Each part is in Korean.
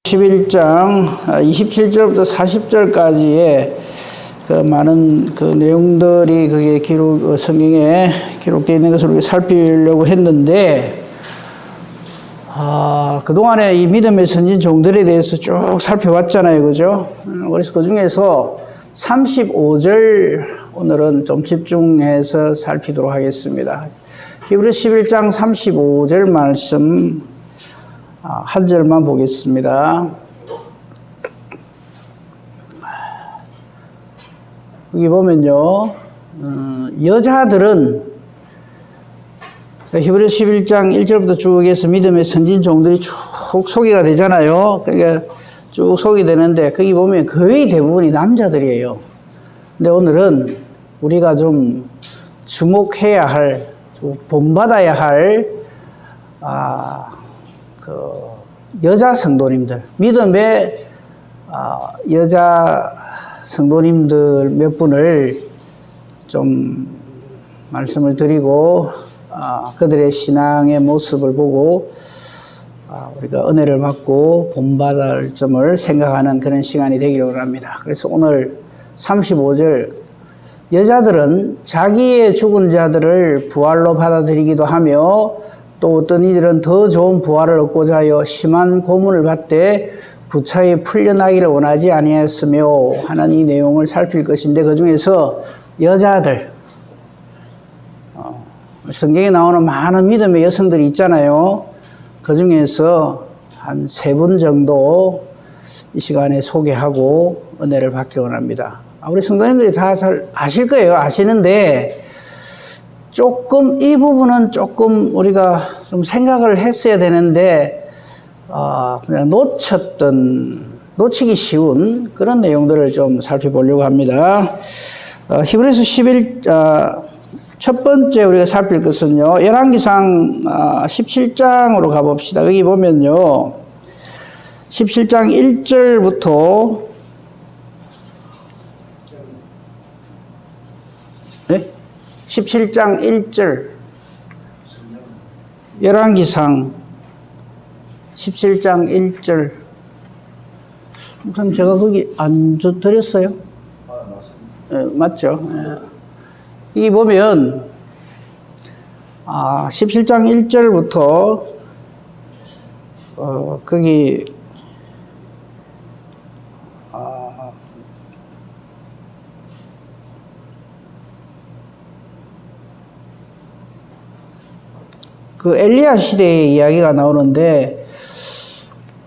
11장 27절부터 40절까지의 그 많은 그 내용들이 그게 성경에 기록되어 있는 것을 우리가 살피려고 했는데, 그동안에 이 믿음의 선진 종들에 대해서 쭉 살펴봤잖아요. 그죠? 그래서 그 중에서 35절 오늘은 좀 집중해서 살피도록 하겠습니다. 히브리서 11장 35절 말씀 한 절만 보겠습니다. 여기 보면요, 여자들은 히브리서 11장 1절부터 쭉 해서 믿음의 선진 종들이 쭉 소개가 되잖아요. 그러니까 쭉 소개되는데 거기 보면 거의 대부분이 남자들이에요. 근데 오늘은 우리가 좀 주목해야 할, 본받아야 할 여자 성도님들, 믿음의 여자 성도님들 몇 분을 좀 말씀을 드리고 그들의 신앙의 모습을 보고 우리가 은혜를 받고 본받을 점을 생각하는 그런 시간이 되기를 원합니다. 그래서 오늘 35절, 여자들은 자기의 죽은 자들을 부활로 받아들이기도 하며 또 어떤 이들은 더 좋은 부활을 얻고자 하여 심한 고문을 받되 부차에 풀려나기를 원하지 아니하였으며 하는 이 내용을 살필 것인데, 그 중에서 여자들, 성경에 나오는 많은 믿음의 여성들이 있잖아요. 그 중에서 한 3분 정도 이 시간에 소개하고 은혜를 받기 원합니다. 우리 성도님들이 다 잘 아실 거예요. 아시는데 조금 이 부분은 조금 우리가 좀 생각을 했어야 되는데 그냥 놓치기 쉬운 그런 내용들을 좀 살펴보려고 합니다. 히브리서 11 첫 번째 우리가 살필 것은요, 열왕기상 17장으로 가봅시다. 여기 보면요, 17장 1절부터 17장 1절, 열왕기상 17장 1절. 우선 제가 거기 안 드렸어요? 네, 맞죠? 네. 여기 보면 17장 1절부터 거기 그 엘리야 시대의 이야기가 나오는데,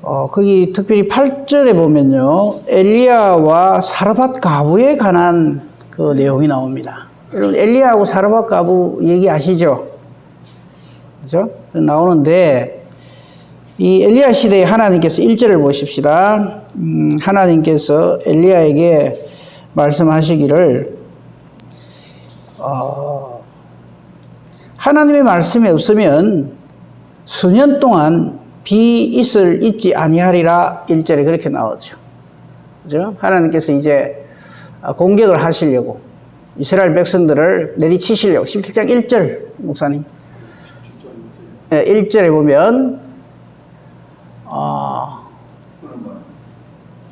거기 특별히 8절에 보면요, 엘리야와 사르밧 가부에 관한 그 내용이 나옵니다. 여러분, 엘리야하고 사르밧 가부 얘기 아시죠? 그죠? 나오는데, 이 엘리야 시대에 하나님께서 1절을 보십시다. 하나님께서 엘리야에게 말씀하시기를, 하나님의 말씀이 없으면 수년 동안 비 있지 아니하리라. 1절에 그렇게 나오죠. 그죠? 하나님께서 이제 공격을 하시려고 이스라엘 백성들을 내리치시려고. 17장 1절, 목사님. 1절에 보면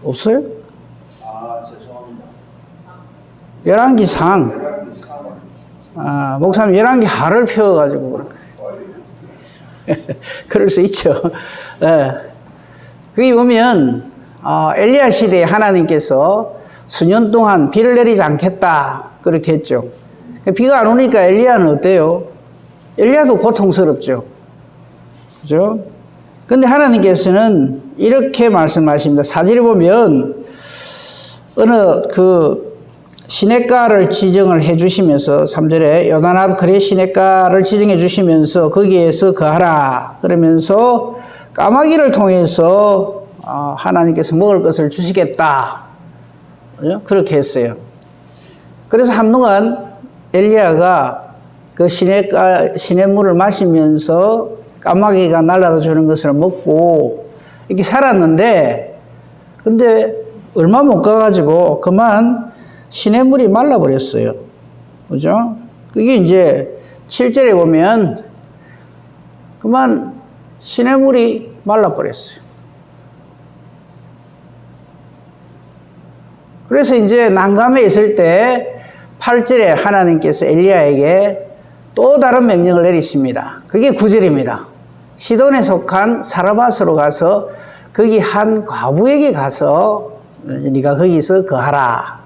없어요? 죄송합니다. 열왕기상. 목사님 열왕기 하를 펴가지고 그런 거예요. 그럴 수 있죠. 네. 거기 보면 엘리야 시대에 하나님께서 수년 동안 비를 내리지 않겠다 그렇게 했죠. 비가 안 오니까 엘리야는 어때요? 엘리야도 고통스럽죠. 그죠? 근데 하나님께서는 이렇게 말씀하십니다. 4절에 보면 어느 시냇가를 지정을 해 주시면서 3절에 요단 앞 그레 시냇가를 지정해 주시면서 거기에서 거하라 그러면서 까마귀를 통해서 하나님께서 먹을 것을 주시겠다. 그렇게 했어요. 그래서 한동안 엘리야가 그 시냇물을 마시면서 까마귀가 날아다 주는 것을 먹고 이렇게 살았는데, 근데 얼마 못 가가지고 그만 시냇물이 말라버렸어요. 그죠? 그게 이제 7절에 보면 그만 시냇물이 말라버렸어요. 그래서 이제 난감해 있을 때 8절에 하나님께서 엘리야에게 또 다른 명령을 내리십니다. 그게 9절입니다. 시돈에 속한 사르밧으로 가서 거기 한 과부에게 가서 네가 거기서 거하라.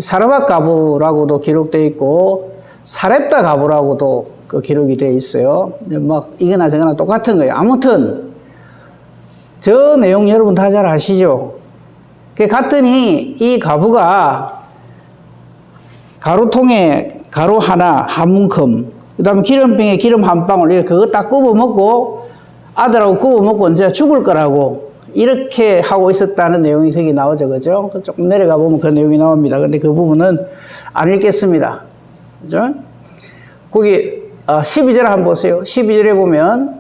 사르밧 과부라고도 기록되어 있고 사렙다 과부라고도 그 기록이 되어 있어요. 막 이거나 저거나 똑같은 거예요. 아무튼 저 내용 여러분 다 잘 아시죠? 갔더니 이 과부가 가루통에 가루 하나 한 문큼, 그 다음에 기름병에 기름 한 방울, 이렇게 그거 딱 굽어 먹고 아들하고 굽어 먹고 이제 죽을 거라고 이렇게 하고 있었다는 내용이 거기 나오죠. 그죠? 조금 내려가 보면 그 내용이 나옵니다. 근데 그 부분은 안 읽겠습니다. 그죠? 거기 12절 한번 보세요. 12절에 보면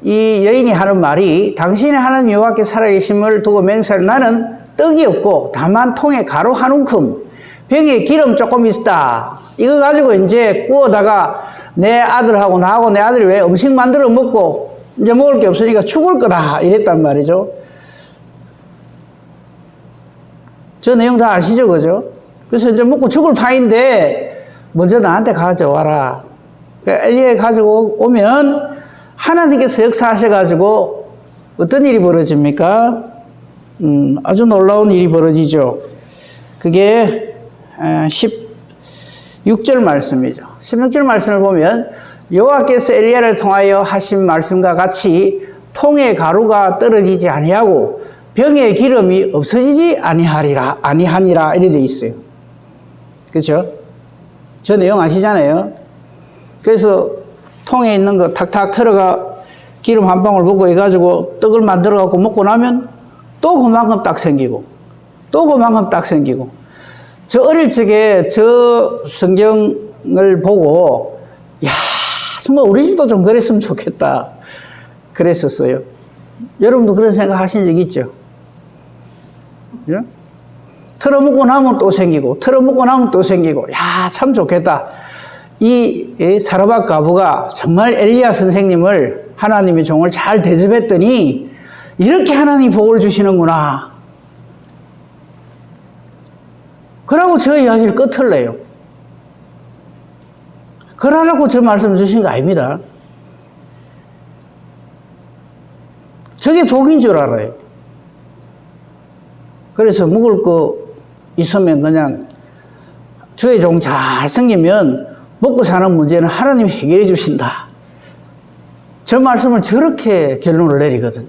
이 여인이 하는 말이 당신의 하나님 여호와께 살아계심을 두고 맹세를 나는 떡이 없고 다만 통에 가루 한 움큼 병에 기름 조금 있다. 이거 가지고 이제 구워다가 내 아들하고 나하고 내 아들이 왜 음식 만들어 먹고 이제 먹을 게 없으니까 죽을 거다. 이랬단 말이죠. 저 내용 다 아시죠? 그죠? 그래서 이제 먹고 죽을 판인데 먼저 나한테 가져와라. 그러니까 엘리야에 가지고 오면 하나님께서 역사하셔가지고 어떤 일이 벌어집니까? 아주 놀라운 일이 벌어지죠. 그게 16절 말씀이죠. 16절 말씀을 보면 여호와께서 엘리야를 통하여 하신 말씀과 같이 통에 가루가 떨어지지 아니하고 병에 기름이 없어지지 아니하니라 이렇게 돼 있어요. 그렇죠? 저 내용 아시잖아요. 그래서 통에 있는 거 탁탁 털어가 기름 한 방울 붓고 해가지고 떡을 만들어 갖고 먹고 나면 또 그만큼 딱 생기고 또 그만큼 딱 생기고. 저 어릴 적에 저 성경을 보고 야 정말 우리 집도 좀 그랬으면 좋겠다 그랬었어요. 여러분도 그런 생각 하신 적 있죠? 예? 털어먹고 나면 또 생기고 털어먹고 나면 또 생기고 야 참 좋겠다. 이 사르밧 과부가 정말 엘리야 선생님을 하나님의 종을 잘 대접했더니 이렇게 하나님이 복을 주시는구나. 그러고 저 이야기를 끝을 내요. 그러라고 저 말씀 주신 거 아닙니다. 저게 복인 줄 알아요. 그래서 먹을 거 있으면 그냥 주의 종 잘 섬기면 먹고 사는 문제는 하나님이 해결해 주신다. 저 말씀을 저렇게 결론을 내리거든요.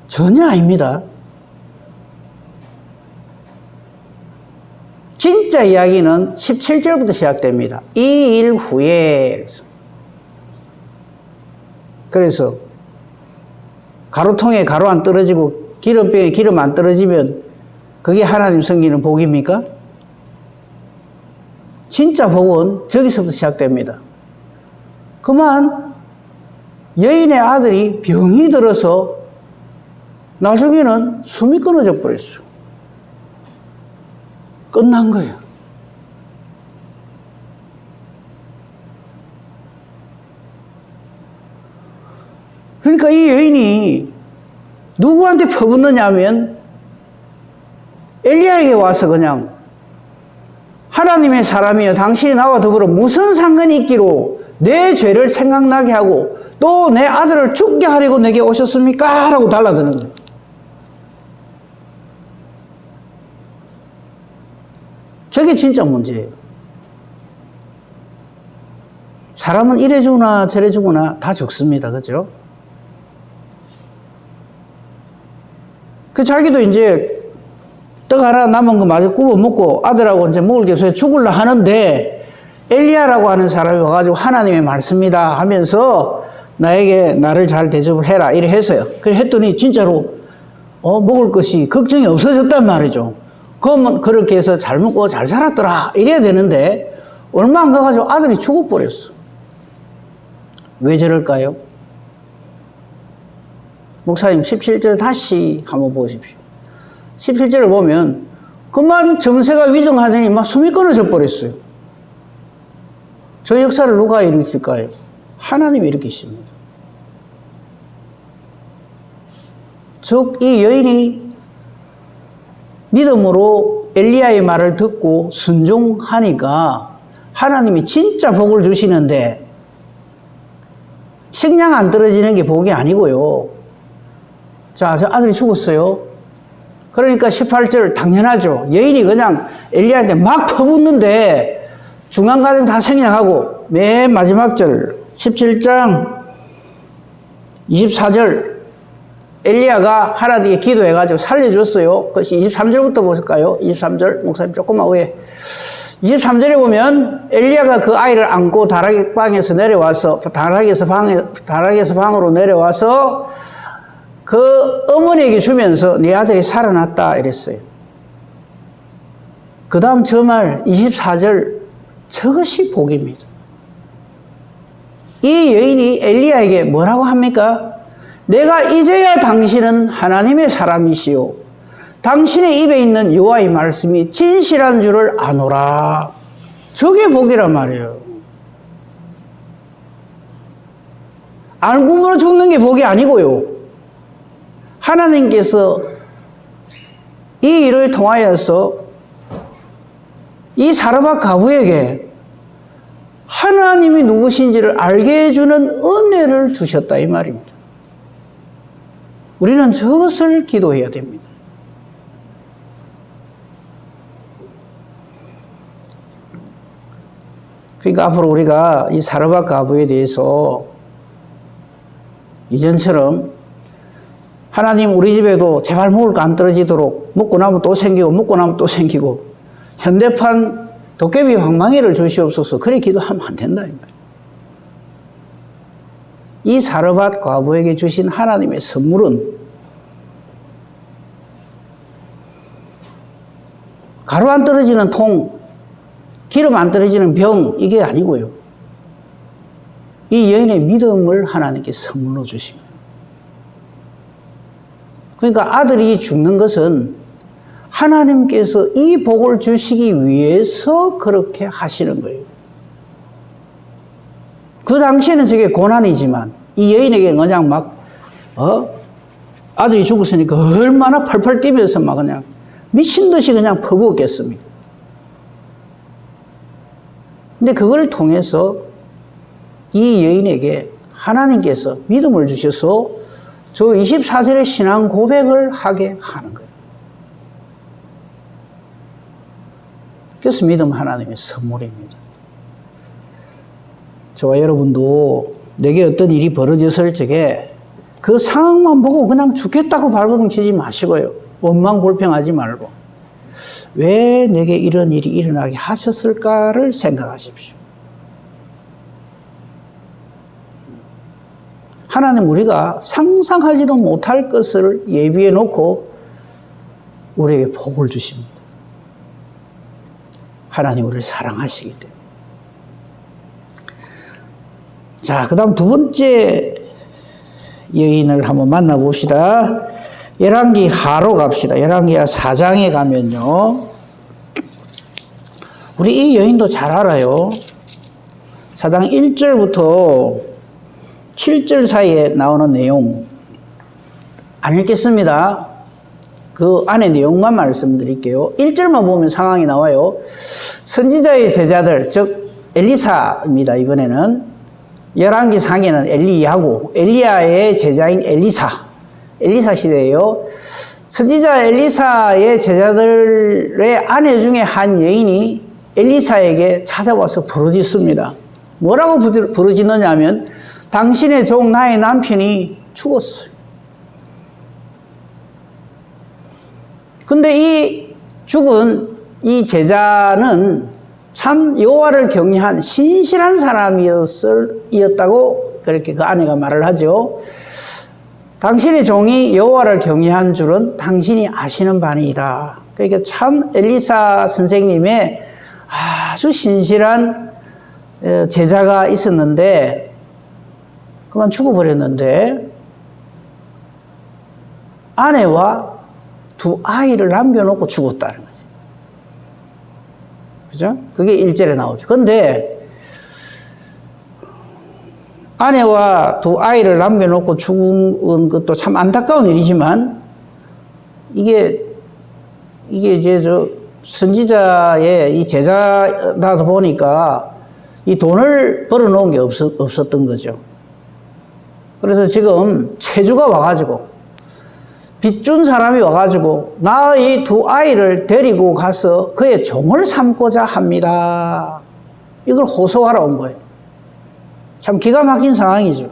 전혀 아닙니다. 진짜 이야기는 17절부터 시작됩니다. 이 일 후에. 그래서 가루통에 가루 안 떨어지고 기름병에 기름 안 떨어지면 그게 하나님 섬기는 복입니까? 진짜 복은 저기서부터 시작됩니다. 그만 여인의 아들이 병이 들어서 나중에는 숨이 끊어져 버렸어. 끝난 거예요. 그러니까 이 여인이 누구한테 퍼붓느냐 하면 엘리야에게 와서 그냥 하나님의 사람이여 당신이 나와 더불어 무슨 상관이 있기로 내 죄를 생각나게 하고 또 내 아들을 죽게 하려고 내게 오셨습니까? 라고 달라드는 거예요. 저게 진짜 문제예요. 사람은 이래 죽으나 저래 죽으나 다 죽습니다. 그죠? 자기도 이제 떡 하나 남은 거 마저 굽어 먹고 아들하고 이제 먹을 게 없어서 죽으려 하는데 엘리야라고 하는 사람이 와가지고 하나님의 말씀이다 하면서 나를 잘 대접을 해라 이래 해서요. 그래 했더니 진짜로 먹을 것이 걱정이 없어졌단 말이죠. 그러면 그렇게 해서 잘 먹고 잘 살았더라 이래야 되는데 얼마 안 가가지고 아들이 죽어버렸어. 왜 저럴까요? 목사님 17절 다시 한번 보십시오. 17절을 보면 그만 정세가 위중하더니 막 숨이 끊어져 버렸어요. 저 역사를 누가 일으킬까요? 하나님이 일으키십니다. 즉 이 여인이 믿음으로 엘리야의 말을 듣고 순종하니까 하나님이 진짜 복을 주시는데 식량 안 떨어지는 게 복이 아니고요. 자, 저 아들이 죽었어요. 그러니까 18절 당연하죠. 여인이 그냥 엘리야한테 막 퍼붓는데 중간까지 다 생략하고 맨 마지막 절 17장 24절 엘리야가 하나님께 기도해가지고 살려줬어요. 그것이 23절부터 볼까요? 23절 목사님 조금만 위에 23절에 보면 엘리야가 그 아이를 안고 다락방에서 내려와서 다락에서 방으로 내려와서 그 어머니에게 주면서 네 아들이 살아났다 이랬어요. 그 다음 저 말 24절 저것이 복입니다. 이 여인이 엘리야에게 뭐라고 합니까? 내가 이제야 당신은 하나님의 사람이시오. 당신의 입에 있는 여호와의 말씀이 진실한 줄을 아노라. 저게 복이란 말이에요. 알고물어 죽는 게 복이 아니고요. 하나님께서 이 일을 통하여서 이 사르밧 과부에게 하나님이 누구신지를 알게 해주는 은혜를 주셨다 이 말입니다. 우리는 저것을 기도해야 됩니다. 그러니까 앞으로 우리가 이 사르밧 과부에 대해서 이전처럼 하나님 우리 집에도 제발 먹을 거 안 떨어지도록 먹고 나면 또 생기고 먹고 나면 또 생기고 현대판 도깨비 방망이를 주시옵소서 그렇게 기도하면 안 된다 이 말이에요. 이 사르밧 과부에게 주신 하나님의 선물은 가루 안 떨어지는 통, 기름 안 떨어지는 병 이게 아니고요. 이 여인의 믿음을 하나님께 선물로 주신 거예요. 그러니까 아들이 죽는 것은 하나님께서 이 복을 주시기 위해서 그렇게 하시는 거예요. 그 당시에는 저게 고난이지만 이 여인에게 그냥 막 아들이 죽었으니까 얼마나 펄펄 뛰면서 막 그냥 미친 듯이 그냥 퍼부었겠습니까? 근데 그걸 통해서 이 여인에게 하나님께서 믿음을 주셔서 저 24절의 신앙 고백을 하게 하는 거예요. 그래서 믿음 하나님의 선물입니다. 저와 여러분도 내게 어떤 일이 벌어졌을 적에 그 상황만 보고 그냥 죽겠다고 발버둥 치지 마시고요. 원망 불평하지 말고 왜 내게 이런 일이 일어나게 하셨을까를 생각하십시오. 하나님 우리가 상상하지도 못할 것을 예비해 놓고 우리에게 복을 주십니다. 하나님 우리를 사랑하시기 때문에. 자, 그 다음 두 번째 여인을 한번 만나봅시다. 열왕기 하로 갑시다. 열왕기하 4장에 가면요. 우리 이 여인도 잘 알아요. 4장 1절부터 7절 사이에 나오는 내용 안 읽겠습니다. 그 안에 내용만 말씀드릴게요. 1절만 보면 상황이 나와요. 선지자의 제자들, 즉 엘리사입니다. 이번에는 열왕기 상에는 엘리야고 엘리야의 제자인 엘리사 시대예요. 선지자 엘리사의 제자들의 아내 중에 한 여인이 엘리사에게 찾아와서 부르짖습니다. 뭐라고 부르짖느냐 하면 당신의 종 나의 남편이 죽었어요. 근데 이 죽은 이 제자는 참 여호와를 경외한 신실한 사람이었다고 그렇게 그 아내가 말을 하죠. 당신의 종이 여호와를 경외한 줄은 당신이 아시는 바니이다. 그러니까 참 엘리사 선생님의 아주 신실한 제자가 있었는데 그만 죽어버렸는데 아내와 두 아이를 남겨놓고 죽었다는 거죠. 그죠? 그게 1절에 나오죠. 근데 아내와 두 아이를 남겨놓고 죽은 것도 참 안타까운 일이지만 이게 이제 선지자의 이 제자다 보니까 이 돈을 벌어놓은 게 없었던 거죠. 그래서 지금 채주가 와가지고 빚 준 사람이 와가지고 나의 두 아이를 데리고 가서 그의 종을 삼고자 합니다. 이걸 호소하러 온 거예요. 참 기가 막힌 상황이죠.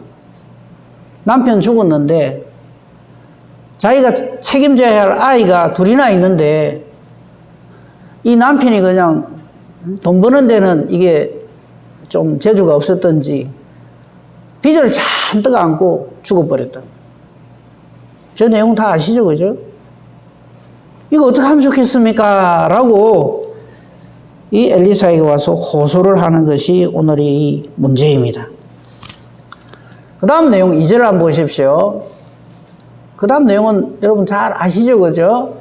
남편 죽었는데 자기가 책임져야 할 아이가 둘이나 있는데 이 남편이 그냥 돈 버는 데는 이게 좀 재주가 없었던지 빚을 잔뜩 안고 죽어버렸다. 저 내용 다 아시죠? 그죠? 이거 어떻게 하면 좋겠습니까? 라고 이 엘리사에게 와서 호소를 하는 것이 오늘의 이 문제입니다. 그 다음 내용 2절 한번 보십시오. 그 다음 내용은 여러분 잘 아시죠? 그죠?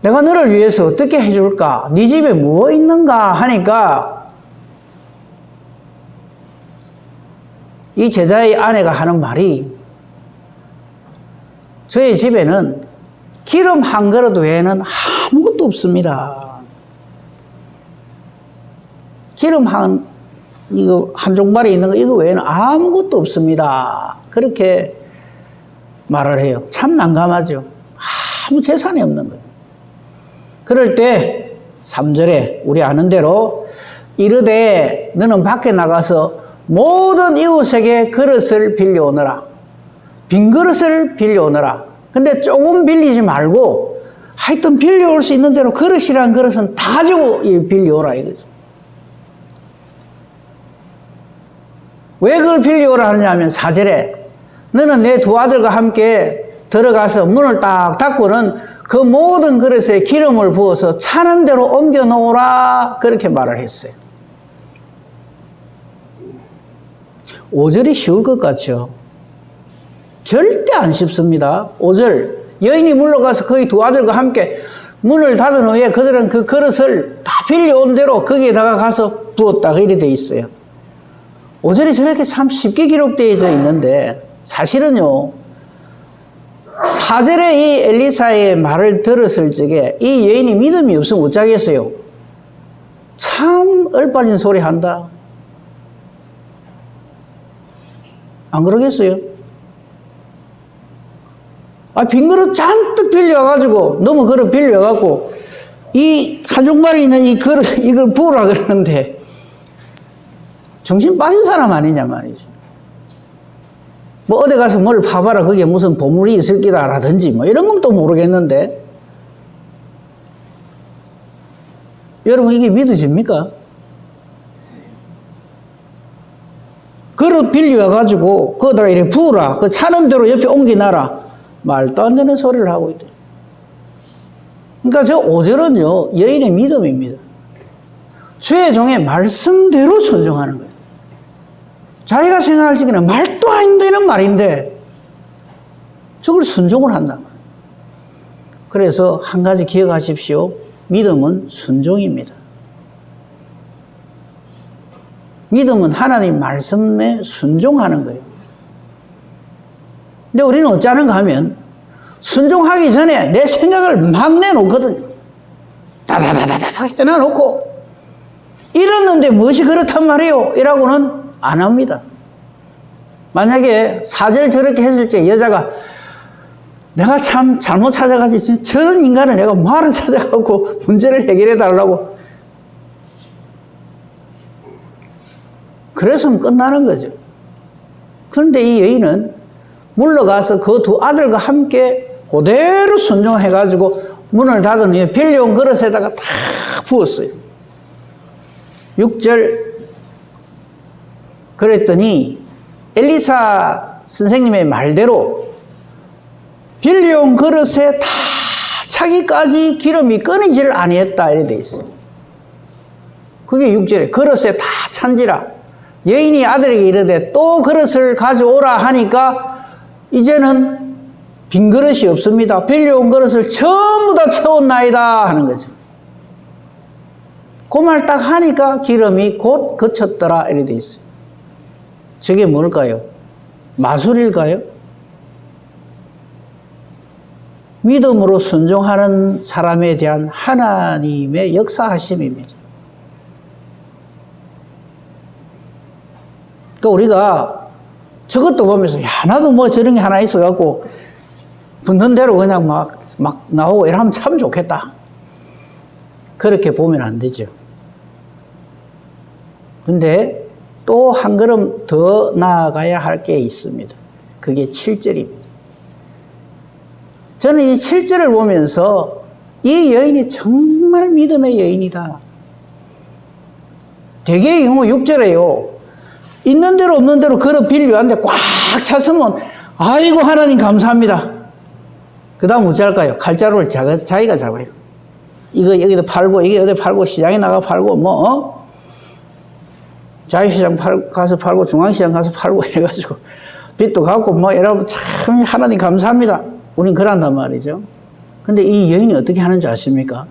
내가 너를 위해서 어떻게 해줄까? 네 집에 뭐 있는가? 하니까 이 제자의 아내가 하는 말이 저의 집에는 기름 한 그릇 외에는 아무것도 없습니다. 기름 한 종발에 있는 거 이거 외에는 아무것도 없습니다. 그렇게 말을 해요. 참 난감하죠. 아무 재산이 없는 거예요. 그럴 때 3절에 우리 아는 대로 이르되 너는 밖에 나가서 모든 이웃에게 그릇을 빌려오너라. 빈 그릇을 빌려오너라. 근데 조금 빌리지 말고 하여튼 빌려올 수 있는 대로 그릇이란 그릇은 다 가지고 빌려오라 이거죠. 왜 그걸 빌려오라 하느냐 하면 4절에 너는 내 두 아들과 함께 들어가서 문을 딱 닫고는 그 모든 그릇에 기름을 부어서 차는 대로 옮겨 놓으라 그렇게 말을 했어요. 5절이 쉬울 것 같죠? 절대 안 쉽습니다. 5절 여인이 물러가서 그의 두 아들과 함께 문을 닫은 후에 그들은 그 그릇을 다 빌려온 대로 거기에다가 가서 부었다 이렇게 돼 있어요. 5절이 저렇게 참 쉽게 기록되어 있는데 사실은요 4절에 이 엘리사의 말을 들었을 적에 이 여인이 믿음이 없으면 어쩌겠어요? 참 얼빠진 소리 한다. 안 그러겠어요? 빈 그릇 잔뜩 빌려가지고, 너무 그릇 빌려갖고, 이 한 종말에 있는 이 그릇, 이걸 부으라 그러는데, 정신 빠진 사람 아니냐 말이죠. 뭐 어디 가서 뭘 파봐라, 거기에 무슨 보물이 있을 기다라든지, 뭐 이런 건 또 모르겠는데, 여러분 이게 믿어집니까? 그릇 빌려가지고, 거기다가 이렇게 부으라, 그 차는 대로 옆에 옮기놔라. 말도 안 되는 소리를 하고 있대. 그러니까 저 5절은요, 여인의 믿음입니다. 주의 종의 말씀대로 순종하는 거예요. 자기가 생각할 적에는 말도 안 되는 말인데, 저걸 순종을 한단 말이에요. 그래서 한 가지 기억하십시오. 믿음은 순종입니다. 믿음은 하나님 말씀에 순종하는 거예요. 근데 우리는 어쩌는가 하면 순종하기 전에 내 생각을 막 내놓거든요. 다다다다다 해놔놓고 이랬는데 무엇이 그렇단 말이에요? 이라고는 안 합니다. 만약에 4절 저렇게 했을 때 여자가 내가 참 잘못 찾아가지 저런 인간을 내가 뭐하러 찾아가고 문제를 해결해 달라고 그랬으면 끝나는 거죠. 그런데 이 여인은 물러가서 그 두 아들과 함께 그대로 순종해가지고 문을 닫은 후에 빌려온 그릇에다가 다 부었어요. 6절 그랬더니 엘리사 선생님의 말대로 빌려온 그릇에 다 차기까지 기름이 끊이지를 아니했다 이렇게 돼 있어요. 그게 6절에 그릇에 다 찬지라 여인이 아들에게 이르되 또 그릇을 가져오라 하니까 이제는 빈 그릇이 없습니다. 빌려온 그릇을 전부 다 채웠나이다 하는 거죠. 그 말 딱 하니까 기름이 곧 그쳤더라 이렇게 돼 있어요. 저게 뭘까요? 마술일까요? 믿음으로 순종하는 사람에 대한 하나님의 역사하심입니다. 그러니까 우리가 저것도 보면서 야 나도 뭐 저런 게 하나 있어갖고 붙는 대로 그냥 막 나오고 이러면 참 좋겠다. 그렇게 보면 안 되죠. 근데 또 한 걸음 더 나아가야 할 게 있습니다. 그게 7절입니다. 저는 이 7절을 보면서 이 여인이 정말 믿음의 여인이다. 대개의 경우 6절에요. 있는 대로 없는 대로 걸어 빌려왔는데 꽉 찼으면 아이고 하나님 감사합니다. 그 다음 어찌 할까요? 칼자루를 자기가 잡아요. 이거 여기다 팔고 이게 어디 팔고 시장에 나가 팔고 자유시장 가서 팔고 중앙시장 가서 팔고 이래가지고 빚도 갚고 여러분 참 하나님 감사합니다. 우린 그런단 말이죠. 근데 이 여인이 어떻게 하는 줄 아십니까?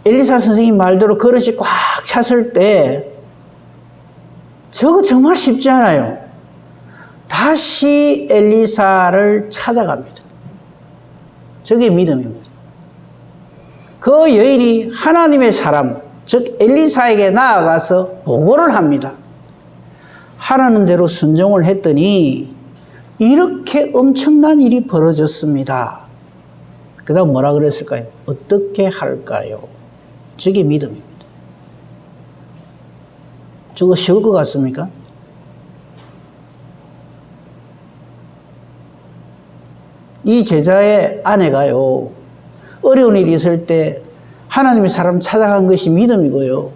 엘리사 선생님 말대로 그릇이 꽉 찼을 때 저거 정말 쉽지 않아요. 다시 엘리사를 찾아갑니다. 저게 믿음입니다. 그 여인이 하나님의 사람, 즉 엘리사에게 나아가서 보고를 합니다. 하라는 대로 순종을 했더니 이렇게 엄청난 일이 벌어졌습니다. 그 다음 뭐라 그랬을까요? 어떻게 할까요? 저게 믿음입니다. 저거 쉬울 것 같습니까? 이 제자의 아내가요, 어려운 일이 있을 때 하나님의 사람 찾아간 것이 믿음이고요.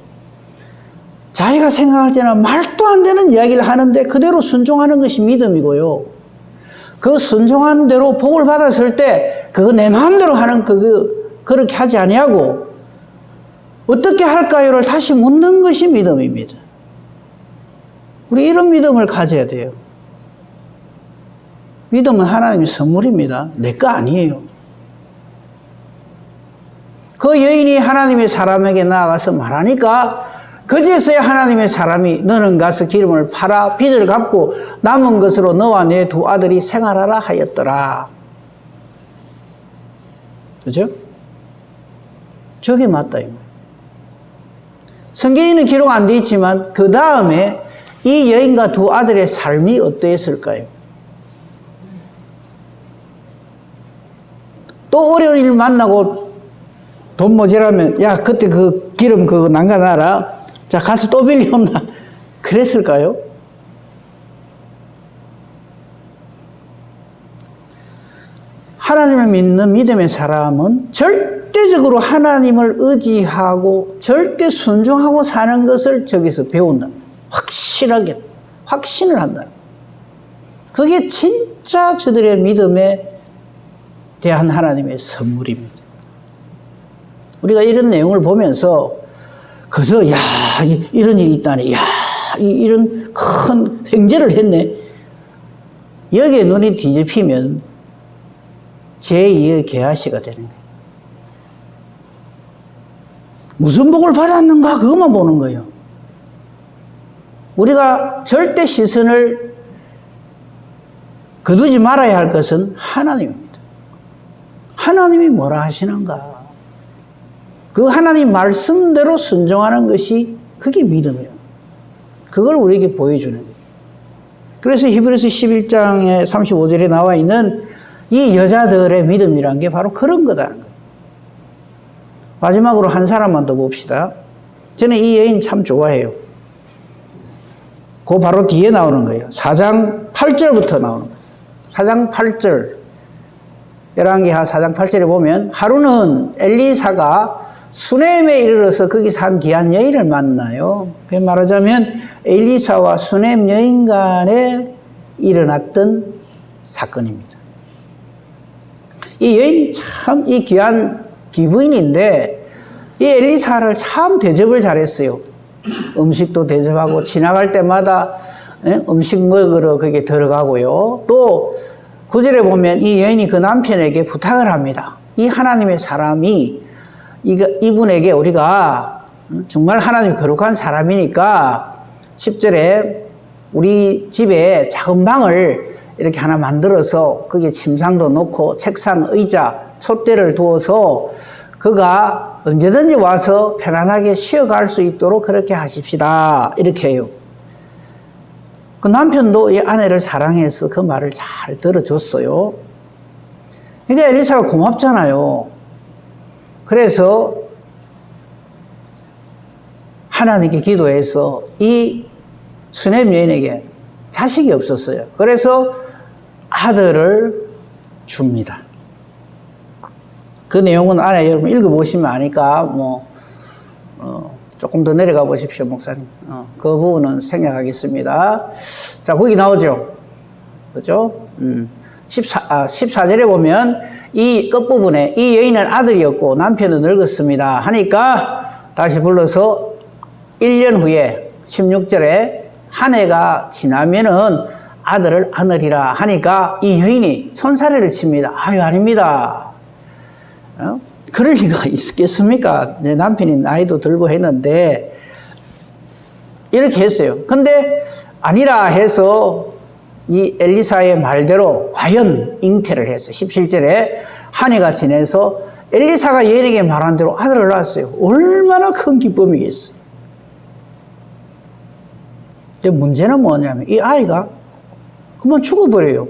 자기가 생각할 때는 말도 안 되는 이야기를 하는데 그대로 순종하는 것이 믿음이고요. 그 순종한 대로 복을 받았을 때 그거 내 마음대로 하는 그렇게 하지 아니하고 어떻게 할까요를 다시 묻는 것이 믿음입니다. 우리 이런 믿음을 가져야 돼요. 믿음은 하나님의 선물입니다. 내 거 아니에요. 그 여인이 하나님의 사람에게 나아가서 말하니까 그제서야 하나님의 사람이 너는 가서 기름을 팔아 빚을 갚고 남은 것으로 너와 내 두 아들이 생활하라 하였더라. 그죠? 저게 맞다. 성경에는 기록 안 되어 있지만 그 다음에 이 여인과 두 아들의 삶이 어떠했을까요? 또 어려운 일 만나고 돈 모자라면 야 그때 그 기름 그거 난간하라. 자 가서 또 빌려온나. 그랬을까요? 하나님을 믿는 믿음의 사람은 절대적으로 하나님을 의지하고 절대 순종하고 사는 것을 저기서 배운다. 확실하게 확신을 한다. 그게 진짜 저들의 믿음에 대한 하나님의 선물입니다. 우리가 이런 내용을 보면서 그저 야 이런 일이 있다니 야 이런 큰 횡재를 했네. 여기에 눈이 뒤집히면 제2의 게하시가 되는 거예요. 무슨 복을 받았는가 그것만 보는 거예요. 우리가 절대 시선을 거두지 말아야 할 것은 하나님입니다. 하나님이 뭐라 하시는가. 그 하나님 말씀대로 순종하는 것이 그게 믿음이에요. 그걸 우리에게 보여주는 거예요. 그래서 히브리서 11장의 35절에 나와 있는 이 여자들의 믿음이란 게 바로 그런 거다는 거예요. 마지막으로 한 사람만 더 봅시다. 저는 이 여인 참 좋아해요. 그 바로 뒤에 나오는 거예요. 4장 8절부터 나오는 거예요. 4장 8절. 열왕기하 4장 8절에 보면 하루는 엘리사가 수넴에 이르러서 거기서 한 귀한 여인을 만나요. 그 말하자면 엘리사와 수넴 여인 간에 일어났던 사건입니다. 이 여인이 참 이 귀한 기부인인데 이 엘리사를 참 대접을 잘했어요. 음식도 대접하고 지나갈 때마다 음식 먹으러 거기에 들어가고요. 또 9절에 보면 이 여인이 그 남편에게 부탁을 합니다. 이 하나님의 사람이 이분에게 우리가 정말 하나님 거룩한 사람이니까 10절에 우리 집에 작은 방을 이렇게 하나 만들어서 거기에 침상도 놓고 책상, 의자, 촛대를 두어서 그가 언제든지 와서 편안하게 쉬어갈 수 있도록 그렇게 하십시다. 이렇게 해요. 그 남편도 이 아내를 사랑해서 그 말을 잘 들어줬어요. 그러니까 엘리사가 고맙잖아요. 그래서 하나님께 기도해서 이 수넴 여인에게 자식이 없었어요. 그래서 아들을 줍니다. 그 내용은 안에 여러분 읽어보시면 아니까 조금 더 내려가 보십시오, 목사님. 그 부분은 생략하겠습니다. 자, 거기 나오죠. 그죠? 14절에 보면 이 끝부분에 이 여인은 아들이었고 남편은 늙었습니다. 하니까 다시 불러서 1년 후에 16절에 한 해가 지나면은 아들을 안으리라 하니까 이 여인이 손사래를 칩니다. 아유, 아닙니다. 그럴 리가 있겠습니까? 내 남편이 나이도 들고 했는데 이렇게 했어요. 근데 아니라 해서 이 엘리사의 말대로 과연 잉태를 했어요. 17절에 한 해가 지내서 엘리사가 여인에게 말한 대로 아들을 낳았어요. 얼마나 큰 기쁨이겠어요. 근데 문제는 뭐냐면 이 아이가 그만 죽어버려요.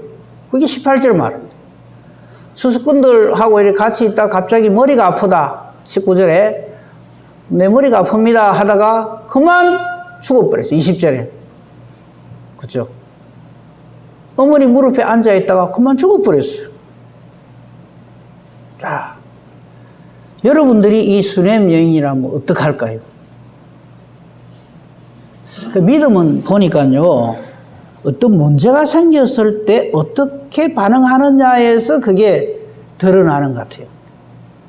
그게 18절 말입니다. 수수꾼들하고 이렇게 같이 있다 갑자기 머리가 아프다. 19절에 내 머리가 아픕니다 하다가 그만 죽어버렸어요. 20절에. 그죠? 어머니 무릎에 앉아있다가 그만 죽어버렸어요. 자, 여러분들이 이 수넴 여인이라면 어떡할까요? 그 믿음은 보니까요, 어떤 문제가 생겼을 때 어떻게 반응하느냐에서 그게 드러나는 것 같아요.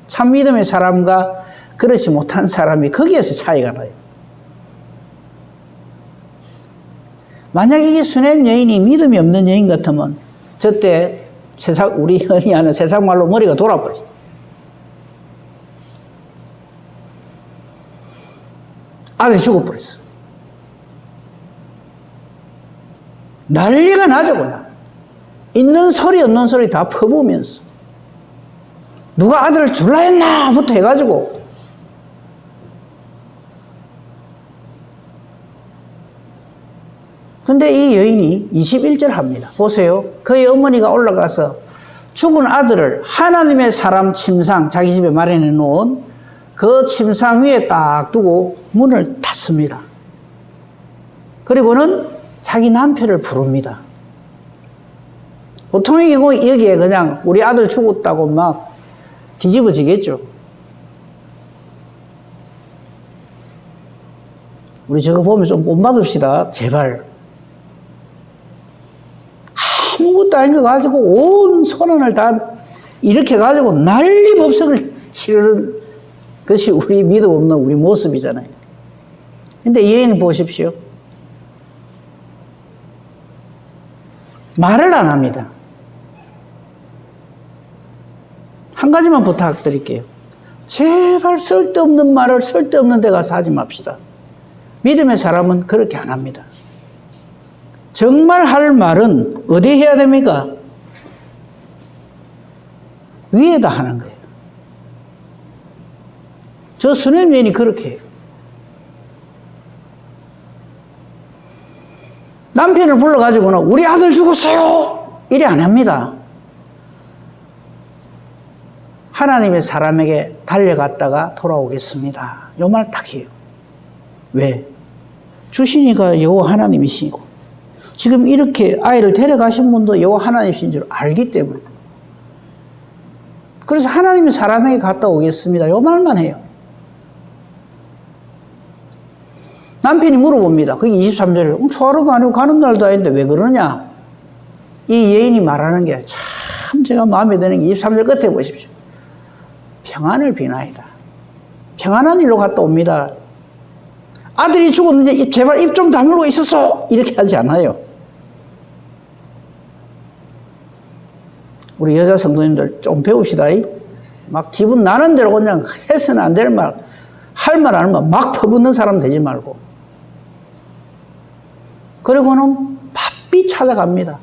참 믿음의 사람과 그렇지 못한 사람이 거기에서 차이가 나요. 만약에 이게 수넴 여인이 믿음이 없는 여인 같으면 저때 우리 흔히 하는 세상 말로 머리가 돌아버렸어요. 아들이 죽어버렸어. 난리가 나죠, 그냥. 있는 소리 없는 소리 다 퍼부으면서 누가 아들을 줄라 했나 부터 해가지고 근데 이 여인이 21절 합니다. 보세요. 그의 어머니가 올라가서 죽은 아들을 하나님의 사람 침상, 자기 집에 마련해 놓은 그 침상 위에 딱 두고 문을 닫습니다. 그리고는 자기 남편을 부릅니다. 보통의 경우 여기에 그냥 우리 아들 죽었다고 막 뒤집어지겠죠. 우리 저거 보면 좀 본받읍시다. 제발. 아무것도 아닌 거 가지고 온 선언을 다 이렇게 가지고 난리법석을 치르는 것이 우리 믿음 없는 우리 모습이잖아요. 근데 여인 보십시오. 말을 안 합니다. 한 가지만 부탁드릴게요. 제발 쓸데없는 말을 쓸데없는 데 가서 하지 맙시다. 믿음의 사람은 그렇게 안 합니다. 정말 할 말은 어디 해야 됩니까? 위에다 하는 거예요. 저 수넴 여인이 그렇게 해요. 남편을 불러가지고는 우리 아들 죽었어요! 이래 안 합니다. 하나님의 사람에게 달려갔다가 돌아오겠습니다. 요 말 딱 해요. 왜? 주신이가 여호와 하나님이시고 지금 이렇게 아이를 데려가신 분도 여호와 하나님이신 줄 알기 때문에 그래서 하나님의 사람에게 갔다 오겠습니다. 요 말만 해요. 남편이 물어봅니다. 그게 23절에 초하루도 아니고 가는 날도 아닌데 왜 그러냐? 이 여인이 말하는 게 참 제가 마음에 드는 게 23절 끝에 보십시오. 평안을 비나이다. 평안한 일로 갔다 옵니다. 아들이 죽었는데 제발 입 좀 다물고 있었어. 이렇게 하지 않아요. 우리 여자 성도님들 좀 배웁시다. 막 기분 나는 대로 그냥 해서는 안 되는 말, 할 말 안 하면 막 퍼붓는 사람 되지 말고. 그리고는 바삐 찾아갑니다.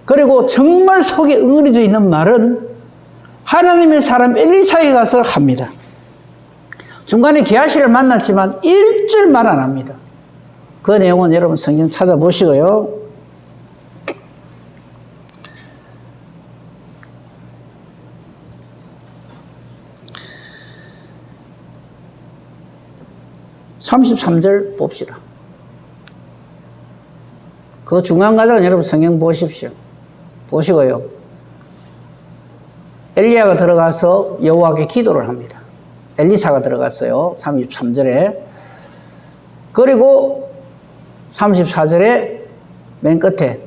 그리고 정말 속에 응어리져 있는 말은 하나님의 사람 엘리사에 가서 합니다. 중간에 게하시를 만났지만 1절 말 안 합니다. 그 내용은 여러분 성경 찾아보시고요. (33절) 봅시다. 그 중간 과정은 여러분 성경 보십시오. 보시고요. 엘리야가 들어가서 여호와께 기도를 합니다. 엘리사가 들어갔어요. 33절에. 그리고 34절에 맨 끝에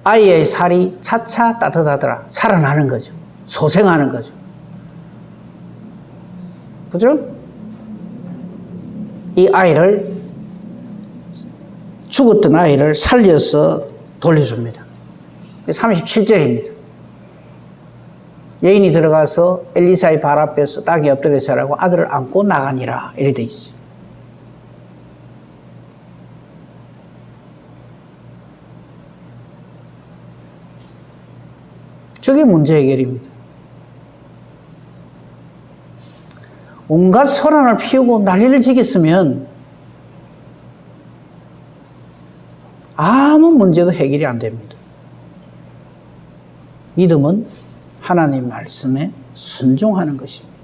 아이의 살이 차차 따뜻하더라. 살아나는 거죠. 소생하는 거죠. 그죠? 이 아이를, 죽었던 아이를 살려서 돌려줍니다. 37절입니다. 여인이 들어가서 엘리사의 발 앞에서 땅에 엎드려 절하고 아들을 안고 나가니라. 이렇게 돼 있어요. 저게 문제 해결입니다. 온갖 소란을 피우고 난리를 지겠으면 아무 문제도 해결이 안 됩니다. 믿음은 하나님 말씀에 순종하는 것입니다.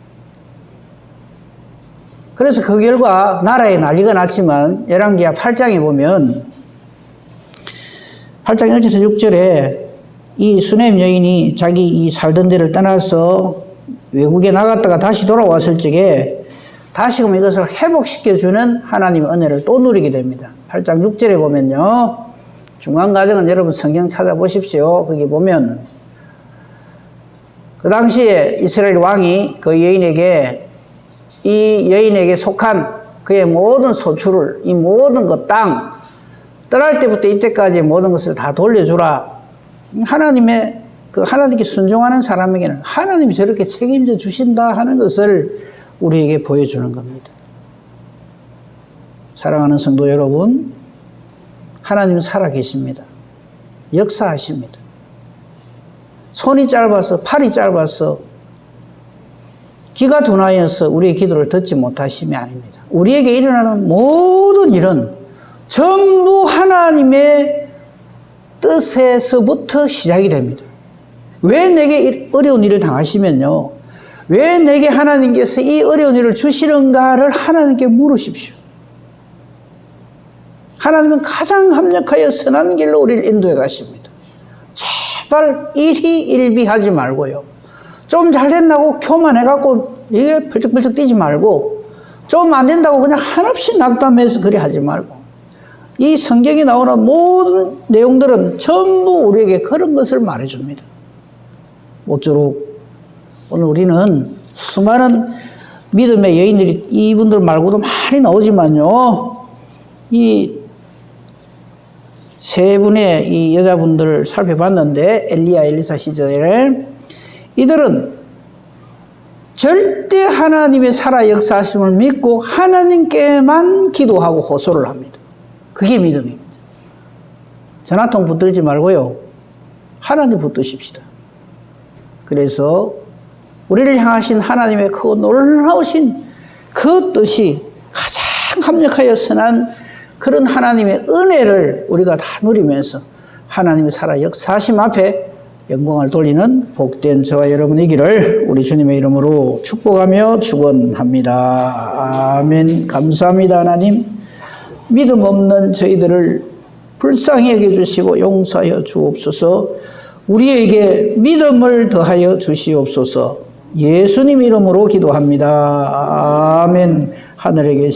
그래서 그 결과 나라에 난리가 났지만 열왕기하 8장에 보면 8장 1절에서 6절에 이 수넴 여인이 자기 이 살던 데를 떠나서 외국에 나갔다가 다시 돌아왔을 적에 다시금 이것을 회복시켜주는 하나님의 은혜를 또 누리게 됩니다. 8장 6절에 보면요. 중간 과정은 여러분 성경 찾아보십시오. 거기 보면 그 당시에 이스라엘 왕이 그 여인에게 이 여인에게 속한 그의 모든 소출을 이 모든 그 땅 떠날 때부터 이때까지 모든 것을 다 돌려주라. 하나님의 그 하나님께 순종하는 사람에게는 하나님이 저렇게 책임져 주신다 하는 것을 우리에게 보여주는 겁니다. 사랑하는 성도 여러분, 하나님은 살아계십니다. 역사하십니다. 손이 짧아서 팔이 짧아서 귀가 둔하여서 우리의 기도를 듣지 못하심이 아닙니다. 우리에게 일어나는 모든 일은 전부 하나님의 뜻에서부터 시작이 됩니다. 왜 내게 어려운 일을 당하시면요, 왜 내게 하나님께서 이 어려운 일을 주시는가를 하나님께 물으십시오. 하나님은 가장 합력하여 선한 길로 우리를 인도해 가십니다. 제발 일희일비하지 말고요, 좀 잘 된다고 교만해갖고 이게 펄쩍펄쩍 뛰지 말고, 좀 안 된다고 그냥 한없이 낙담해서 그리 하지 말고, 이 성경에 나오는 모든 내용들은 전부 우리에게 그런 것을 말해줍니다. 모쪼록 오늘 우리는 수많은 믿음의 여인들이 이분들 말고도 많이 나오지만요, 이 세 분의 이 여자분들을 살펴봤는데 엘리야, 엘리사 시절에 이들은 절대 하나님의 살아 역사하심을 믿고 하나님께만 기도하고 호소를 합니다. 그게 믿음입니다. 전화통 붙들지 말고요, 하나님 붙드십시다. 그래서 우리를 향하신 하나님의 그 놀라우신 그 뜻이 가장 합력하여 선한 그런 하나님의 은혜를 우리가 다 누리면서 하나님의 살아 역사하심 앞에 영광을 돌리는 복된 저와 여러분이기를 우리 주님의 이름으로 축복하며 축원합니다. 아멘. 감사합니다. 하나님, 믿음 없는 저희들을 불쌍히 여겨주시고 용서하여 주옵소서. 우리에게 믿음을 더하여 주시옵소서. 예수님 이름으로 기도합니다. 아멘. 하늘에 계신